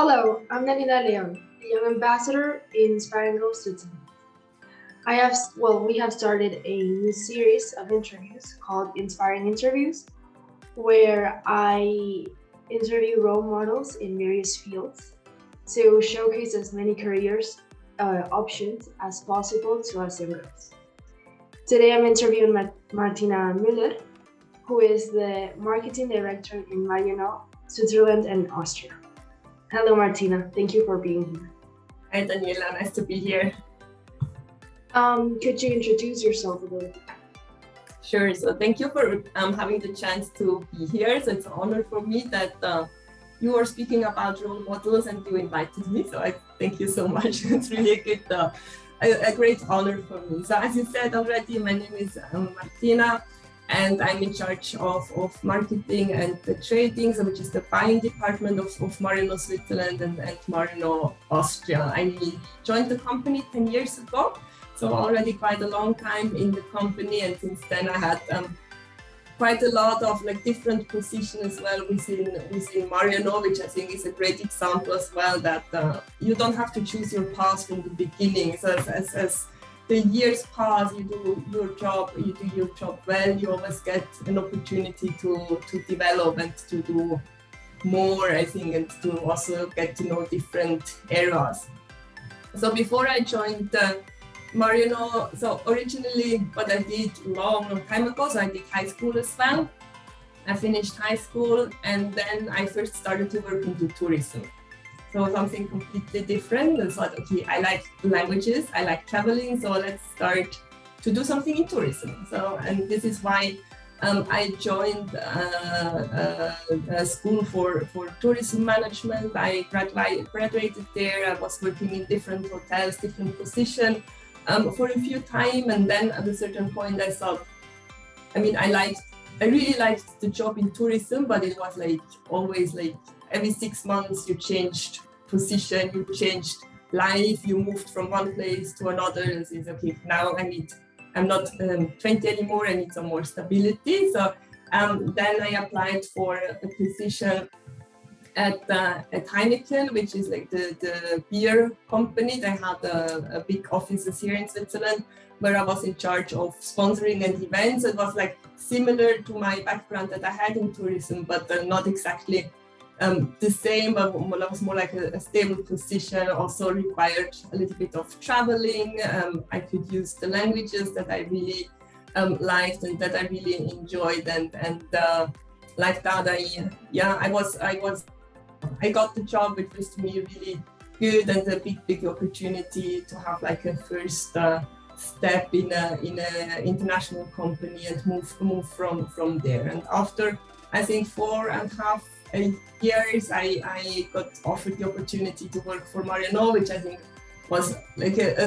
Hello, I'm Daniela, a young ambassador in Inspiring Girls Switzerland. We have started a new series of interviews called Inspiring Interviews, where I interview role models in various fields to showcase as many careers options as possible to us young girls. Today I'm interviewing Martina Müller, who is the marketing director in Switzerland and Austria. Hello, Martina. Thank you for being here. Hi, Daniela. Nice to be here. Could you introduce yourself a little? Sure. So thank you for having the chance to be here. So it's an honor for me that you are speaking about role models and you invited me. So I thank you so much. It's really a great honor for me. So as you said already, my name is Martina. And I'm in charge of marketing and the trading, so which is the buying department of Marino Switzerland and Marino Austria. I joined the company 10 years ago, so already quite a long time in the company. And since then I had quite a lot of different positions as well within Marino, which I think is a great example as well, that you don't have to choose your path from the beginning. So as the years pass, you do your job well, you always get an opportunity to develop and to do more, I think, and to also get to know different areas. So before I joined Marino, so originally what I did long time ago, so I did high school as well. I finished high school and then I first started to work into tourism. So something completely different. And thought, okay, I like languages, I like traveling, so let's start to do something in tourism. So, and this is why I joined a school for tourism management. I graduated there. I was working in different hotels, different positions for a few time, and then at a certain point I thought, I really liked the job in tourism, but it was always every 6 months you changed position, you changed life, you moved from one place to another, and says, okay, now I'm not 20 anymore, I need some more stability. So then I applied for a position at Heineken, which is the beer company. They had a big offices here in Switzerland, where I was in charge of sponsoring and events. It was similar to my background that I had in tourism, but not exactly the same, but it was more like a stable position, also required a little bit of traveling. I could use the languages that I really liked and that I really enjoyed, and like that I got the job, which was to me really good and a big opportunity to have a first step in a international company and move from there. And after I think 4.5 years, I got offered the opportunity to work for Marino, which I think was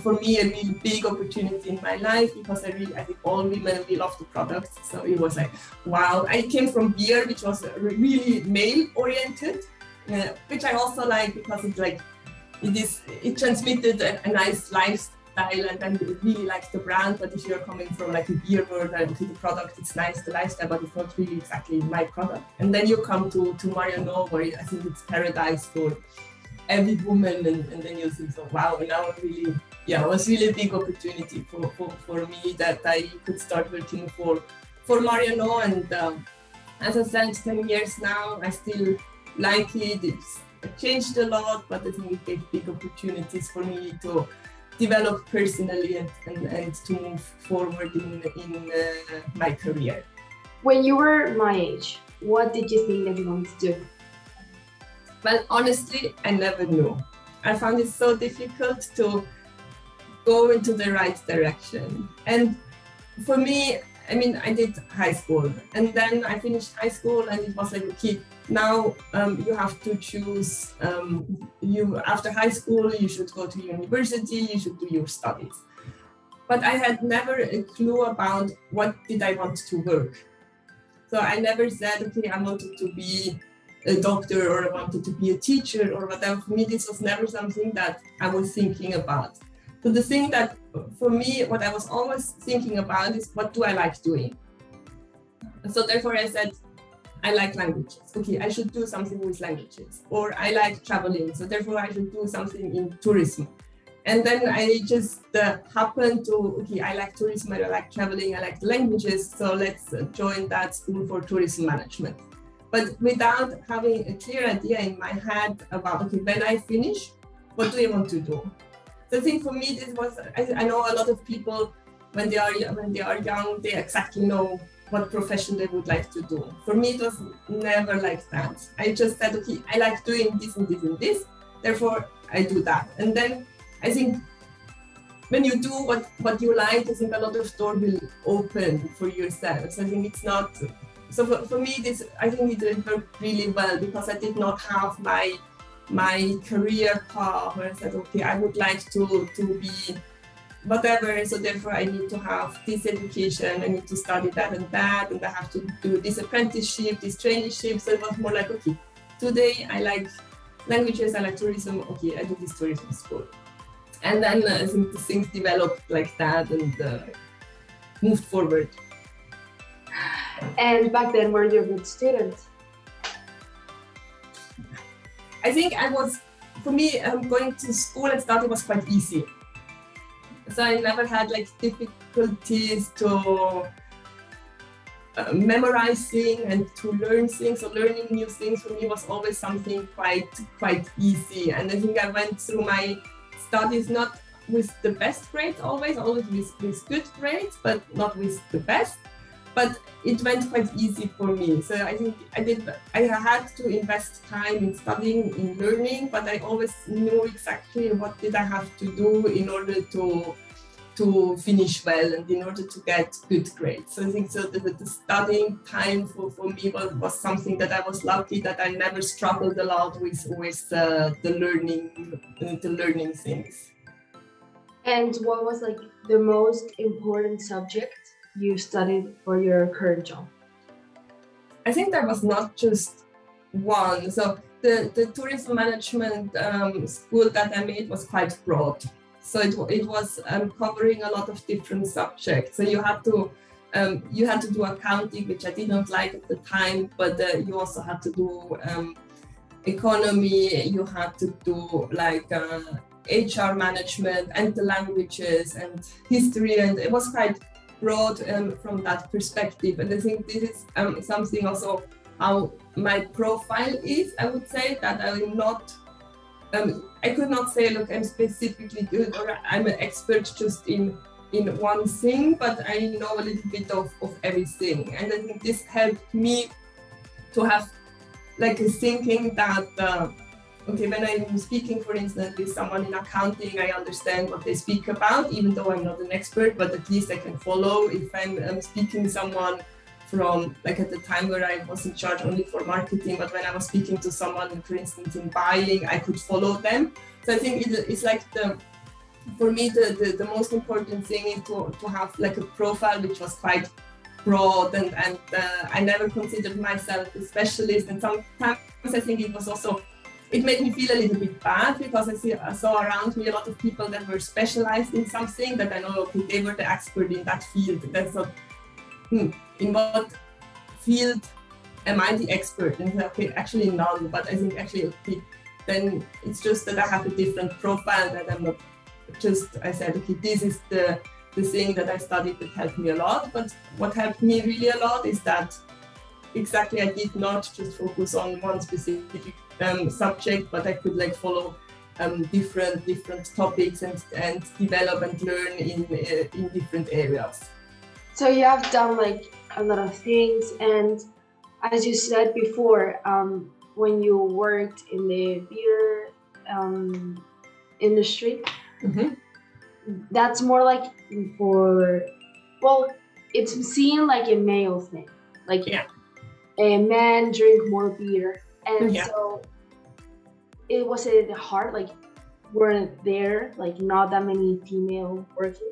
for me a really big opportunity in my life, because I think all women really love the product. So it was wow. I came from beer, which was really male oriented, which I also like, because it transmitted a nice lifestyle, and I really like the brand. But if you're coming from a beer world, the product is nice, the lifestyle, but it's not really exactly my product. And then you come to Marino, where I think it's paradise for every woman, and then you think, so wow, now really, it was really a big opportunity for me that I could start working for Marino. And as I said, 10 years now, I still like it. It's changed a lot, but I think it gave big opportunities for me to develop personally and to move forward in my career. When you were my age, what did you think that you wanted to do? Well, honestly, I never knew. I found it so difficult to go into the right direction. And for me, I did high school, and then I finished high school, and it was okay, now you have to choose. After high school, you should go to university, you should do your studies. But I had never a clue about what did I want to work. So I never said, okay, I wanted to be a doctor, or I wanted to be a teacher, or whatever. For me, this was never something that I was thinking about. So the thing that, for me, what I was always thinking about is, what do I like doing? So therefore I said, I like languages. Okay, I should do something with languages. Or I like traveling, so therefore I should do something in tourism. And then I just happened to, okay, I like tourism, I like traveling, I like the languages, so let's join that school for tourism management. But without having a clear idea in my head about, okay, when I finish, what do I want to do? So I think for me, this was, I know a lot of people, when they are young, they exactly know what profession they would like to do. For me, it was never like that. I just said, okay, I like doing this and this and this, therefore I do that. And then I think when you do what you like, I think a lot of doors will open for yourself. So I think it's not, so for me, this, I think it worked really well because I did not have my career path where I said, okay, I would like to be whatever, so therefore I need to have this education, I need to study that, and I have to do this apprenticeship, this traineeship. So it was more like, okay, today I like languages, I like tourism, okay, I do this tourism school. And then I think the things developed like that and moved forward. And back then, were you a good student? I think I was, for me, going to school and study was quite easy. So I never had like difficulties to memorizing and to learn things. So learning new things for me was always something quite easy. And I think I went through my studies not with the best grades always with good grades, but not with the best. But it went quite easy for me. So I think I had to invest time in studying, in learning, but I always knew exactly what did I have to do in order to finish well and in order to get good grades. So I think so the studying time for me was something that I was lucky that I never struggled a lot with the learning things. And what was like the most important subject you studied for your current job? I think there was not just one. So the tourism management school that I made was quite broad. So it was covering a lot of different subjects. So you had to do accounting, which I did not like at the time, but you also had to do economy. You had to do like HR management and the languages and history, and it was quite broad from that perspective. And I think this is something also how my profile is. I would say that I'm not, I could not say, look, I'm specifically good or I'm an expert just in one thing, but I know a little bit of everything. And I think this helped me to have like a thinking that, okay, when I'm speaking, for instance, with someone in accounting, I understand what they speak about, even though I'm not an expert, but at least I can follow. If I'm speaking to someone from, like at the time where I was in charge only for marketing, but when I was speaking to someone, for instance, in buying, I could follow them. So I think it's like for me, the most important thing is to have like a profile which was quite broad, and I never considered myself a specialist. And sometimes I think it was also, it made me feel a little bit bad because I saw around me a lot of people that were specialized in something that I know, okay, they were the expert in that field. That's not, in what field am I the expert? And okay, actually none, but I think actually, okay, then it's just that I have a different profile, that I'm not just, I said, okay, this is the thing that I studied that helped me a lot. But what helped me really a lot is that exactly I did not just focus on one specific subject, but I could like follow different topics and develop and learn in different areas. So you have done like a lot of things, and as you said before, when you worked in the beer industry, that's more like for, well, it's seen like a male thing, like a man drink more beer, and so it was hard, like weren't there like not that many female working?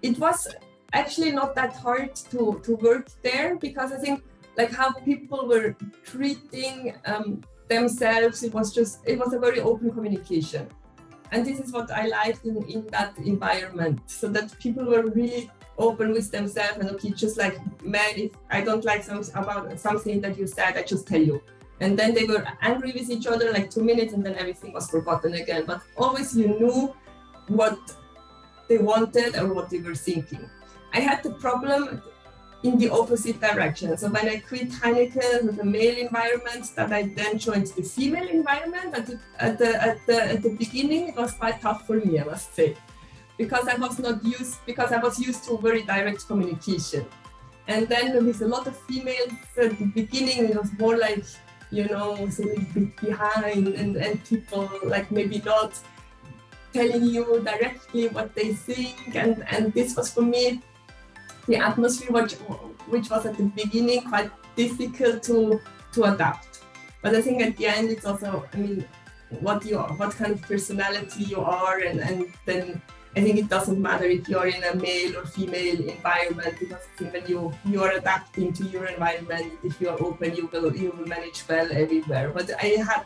It was actually not that hard to work there, because I think like how people were treating themselves, it was a very open communication. And this is what I liked in that environment, so that people were really open with themselves and okay, just like, man, if I don't like about something that you said, I just tell you. And then they were angry with each other like 2 minutes and then everything was forgotten again. But always you knew what they wanted or what they were thinking. I had the problem in the opposite direction. So when I quit Heineken with the male environment, that I then joined the female environment. At the beginning, it was quite tough for me, I must say, because I was used to very direct communication. And then with a lot of females at the beginning, it was more like, you know, a little bit behind and people like maybe not telling you directly what they think. And this was for me, the atmosphere which was at the beginning quite difficult to adapt. But I think at the end it's also, I mean, what kind of personality you are, and then I think it doesn't matter if you're in a male or female environment, because when you are adapting to your environment, if you are open, you will manage well everywhere. But I had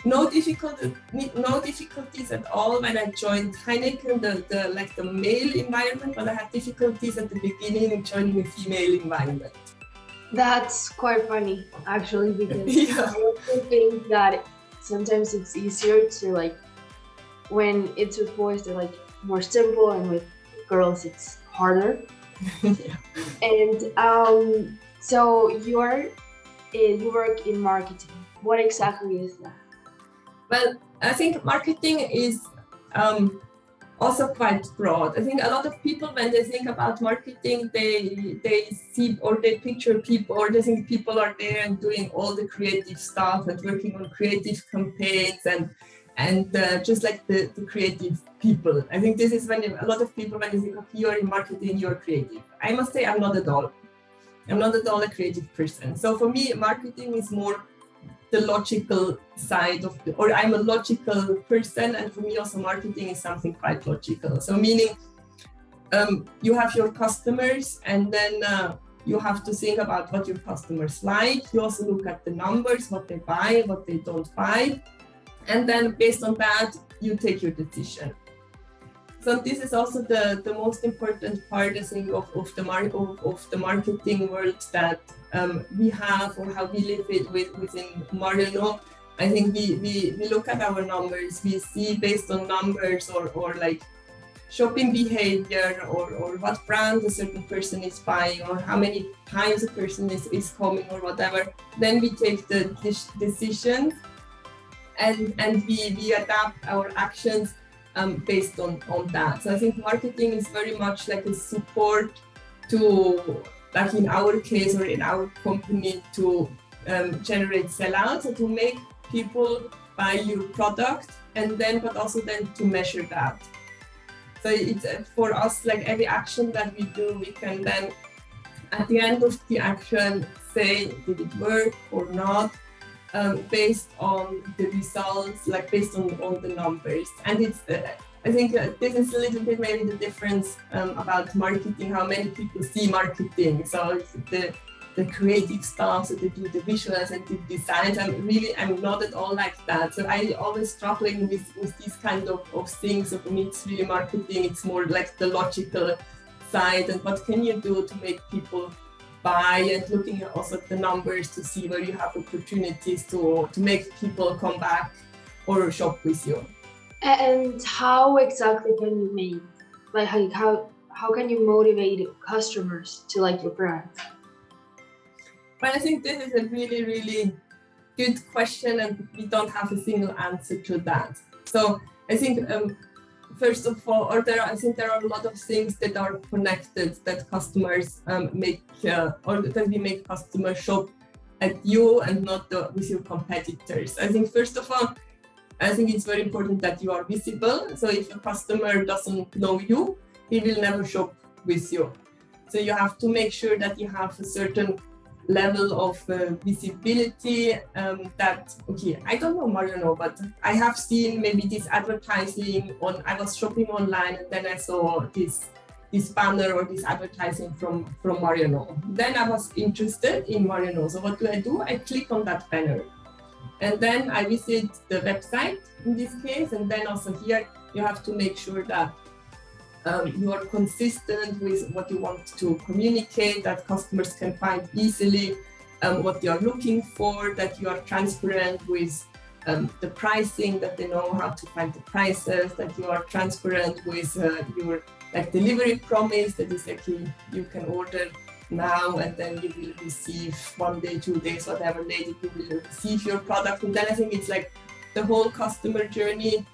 no difficulties at all when I joined Heineken, the male environment, but I had difficulties at the beginning joining a female environment. That's quite funny, actually, because I also think that sometimes it's easier to like, when it's with boys, they're like more simple, and with girls, it's harder. Yeah. And so you work in marketing. What exactly is that? Well, I think marketing is also quite broad. I think a lot of people, when they think about marketing, they see or they picture people, or they think people are there and doing all the creative stuff and working on creative campaigns and just like the creative people. I think this is when a lot of people, when you think, okay, you're in marketing, you're creative. I must say, I'm not at all. I'm not at all a creative person. So for me, marketing is more the logical side of or I'm a logical person, and for me also marketing is something quite logical. So meaning you have your customers, and then you have to think about what your customers like. You also look at the numbers, what they buy, what they don't buy, and then based on that, you take your decision. So this is also the most important part, I think, of the marketing world that we have, or how we live it within Marino. I think we look at our numbers. We see based on numbers or like shopping behavior or what brand a certain person is buying, or how many times a person is coming, or whatever. Then we take the decisions and we adapt our actions based on that. So I think marketing is very much like a support to, like in our case or in our company, to generate sellouts, so to make people buy your product, and then but also then to measure that. So it's for us, like every action that we do, we can then at the end of the action say, did it work or not? Based on the results, like based on the numbers. And it's, I think this is a little bit maybe the difference about marketing, how many people see marketing. So it's the creative stuff, so they do the visuals and the designs. I'm not at all like that. So I always struggling with these kind of things. So for me, it's really marketing. It's more like the logical side, and what can you do to make people buy, and looking at also the numbers to see where you have opportunities to make people come back or shop with you. And how exactly can you make, like how can you motivate customers to like your brand? Well, I think this is a really, really good question, and we don't have a single answer to that. So I think first of all, I think there are a lot of things that are connected that customers make, or that we make customers shop at you and not with your competitors. I think first of all, I think it's very important that you are visible. So if a customer doesn't know you, he will never shop with you. So you have to make sure that you have a certain level of visibility that, okay, I don't know Marino, but I have seen maybe this advertising I was shopping online, and then I saw this banner or this advertising from Marino. Then I was interested in Marino. So what do? I click on that banner. And then I visit the website in this case, and then also here you have to make sure that you are consistent with what you want to communicate, that customers can find easily what they are looking for, that you are transparent with the pricing, that they know how to find the prices, that you are transparent with your delivery promise, that is you can order now and then you will receive 1 day, 2 days, whatever later you will receive your product. And then I think it's like the whole customer journey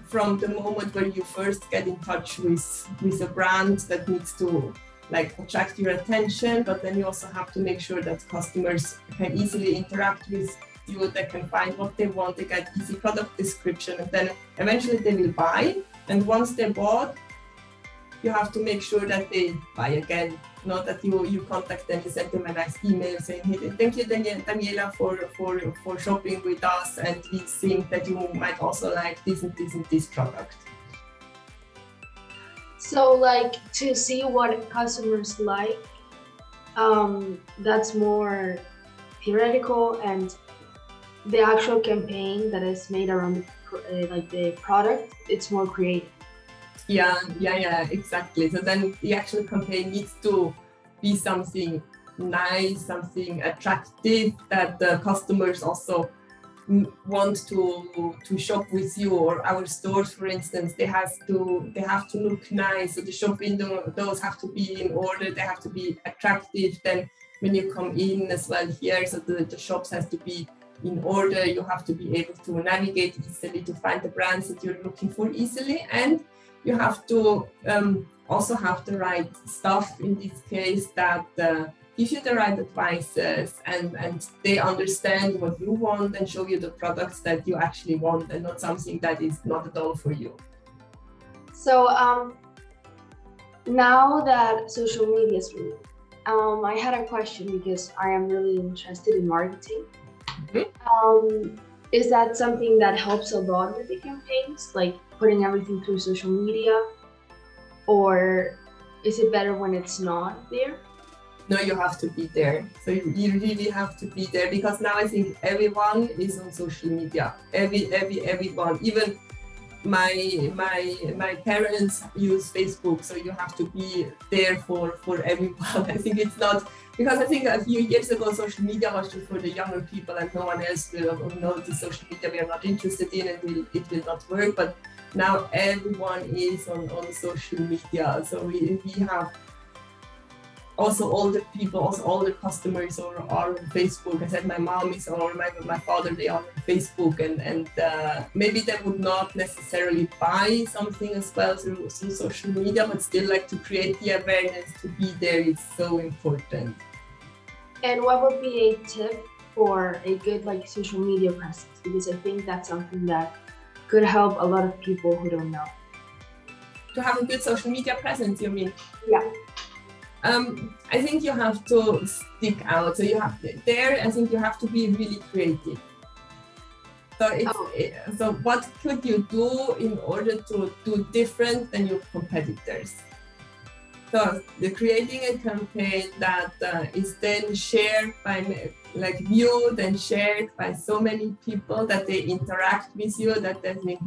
from the moment where you first get in touch with a brand that needs to attract your attention, but then you also have to make sure that customers can easily interact with you, they can find what they want, they get easy product description, and then eventually they will buy. And once they bought, you have to make sure that they buy again, not that you contact them, you send them a nice email saying, hey, thank you Daniela for shopping with us, and we think that you might also like this and this and this product. So to see what customers like, that's more theoretical, and the actual campaign that is made around the product, it's more creative. Yeah, exactly. So then the actual campaign needs to be something nice, something attractive, that the customers also want to shop with you. Or our stores, for instance, they have to look nice. So the shop windows have to be in order, they have to be attractive. Then when you come in as well here, so the shops has to be in order. You have to be able to navigate easily, to find the brands that you're looking for easily, and you have to also have the right stuff in this case that give you the right advices, and they understand what you want and show you the products that you actually want, and not something that is not at all for you. So now that social media is real, I had a question because I am really interested in marketing. Mm-hmm. Is that something that helps a lot with the campaigns, like putting everything through social media, or is it better when it's not there? No, you have to be there. So you really have to be there, because now I think everyone is on social media. Everyone, even my parents use Facebook, so you have to be there for everyone. I think it's not, because I think a few years ago social media was just for the younger people and no one else will know the social media we are not interested in, and it will not work. But now everyone is on social media, so we have also older people, also older customers are on Facebook. I said my mom is, or my father, they are on Facebook, and maybe they would not necessarily buy something as well through social media, but still to create the awareness, to be there is so important. And what would be a tip for a good social media presence? Because I think that's something that could help a lot of people who don't know. To have a good social media presence, you mean? Yeah. I think you have to stick out. So I think you have to be really creative. So so what could you do in order to do different than your competitors? So creating a campaign that is then shared by viewed and shared by so many people, that they interact with you, that they think,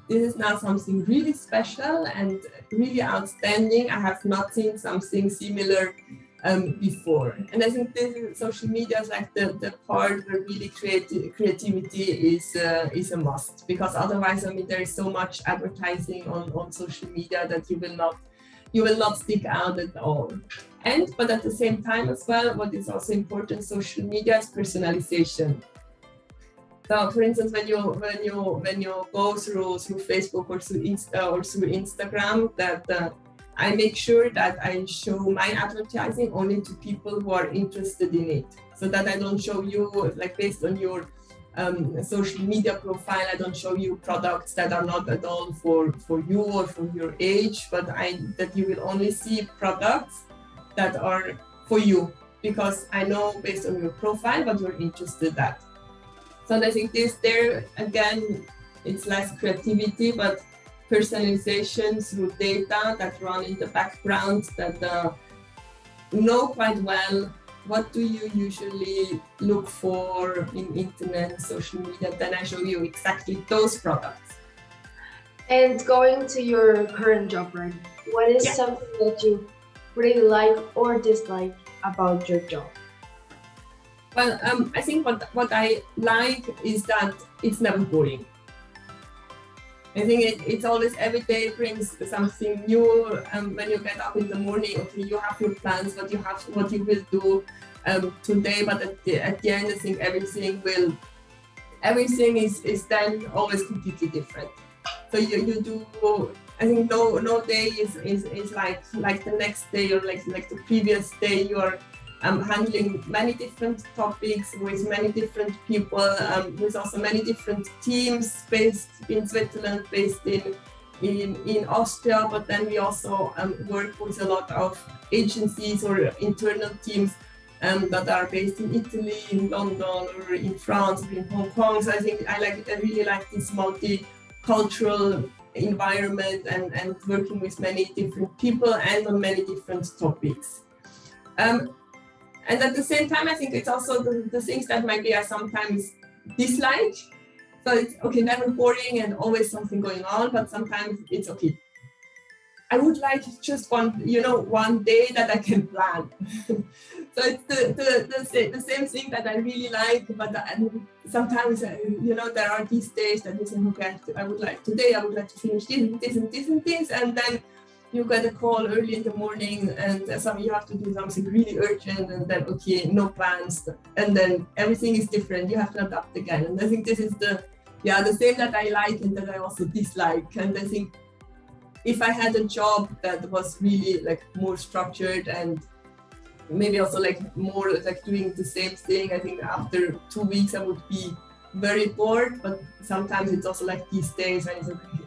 this is now something really special and really outstanding. I have not seen something similar before. And I think social media is the part where really creativity is a must, because otherwise, there is so much advertising on social media that you will not stick out at all. But at the same time as well, what is also important, social media is personalization. So, for instance, when you go through Facebook or through Instagram, that I make sure that I show my advertising only to people who are interested in it, so that I don't show you based on your social media profile. I don't show you products that are not at all for you or for your age, but that you will only see products that are for you, because I know based on your profile what you're interested at. So I think there again, it's less creativity, but personalization through data that run in the background, that know quite well what do you usually look for in internet, social media? Then I show you exactly those products. And going to your current job, right? What is something that you really like or dislike about your job? Well, I think what I like is that it's never boring. I think it's always every day brings something new. When you get up in the morning, okay, you have your plans, what you will do today, but at the end, I think everything is then always completely different. So you do. I think no day is like the next day or like the previous day. You are handling many different topics with many different people, with also many different teams based in Switzerland, based in Austria, but then we also work with a lot of agencies or internal teams that are based in Italy, in London, or in France, or in Hong Kong. So I think I really like this multicultural environment and working with many different people and on many different topics. And at the same time, I think it's also the things that maybe I sometimes dislike. So it's okay, never boring and always something going on, but sometimes it's okay. I would like just one day that I can plan. So it's the same thing that I really like, but sometimes there are these days that you think, okay, I would like to finish this and this, and then you get a call early in the morning and you have to do something really urgent, and then okay, no plans, and then everything is different. You have to adapt again, and I think this is the same that I like and that I also dislike. And I think if I had a job that was really like more structured and maybe also like more like doing the same thing, I think after 2 weeks I would be very bored. But sometimes it's also like these days when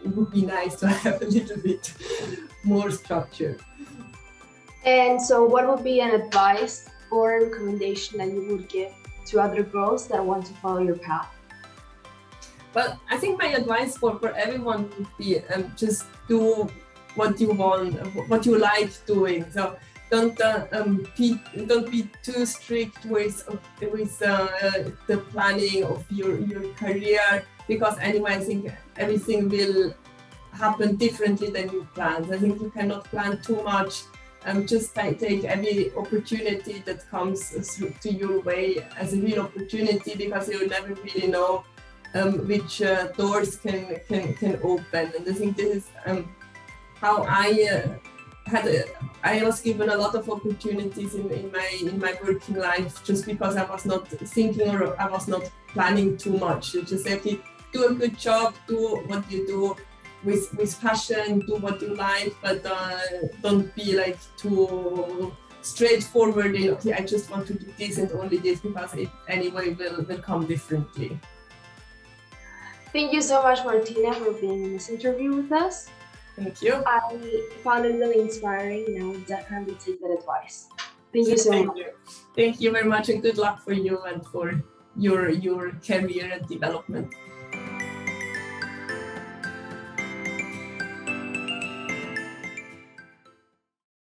it would be nice to have a little bit more structure. And so what would be an advice or recommendation that you would give to other girls that want to follow your path? Well, I think my advice for everyone would be just do what you want, what you like doing. So don't be too strict with the planning of your career, because anyway, I think everything will happen differently than you planned. I think you cannot plan too much. Just take every opportunity that comes to your way as a real opportunity, because you never really know which doors can open. And I think this is how I was given a lot of opportunities in my working life, just because I was not thinking or I was not planning too much. You just say, okay, do a good job, do what you do with passion, do what you like, but don't be like too straightforward in, okay, I just want to do this and only this, because it anyway will come differently. Thank you so much, Martina, for being in this interview with us. Thank you. I found it really inspiring, and I will definitely take that advice. Thank you so much. Thank you very much, and good luck for you and for your career and development.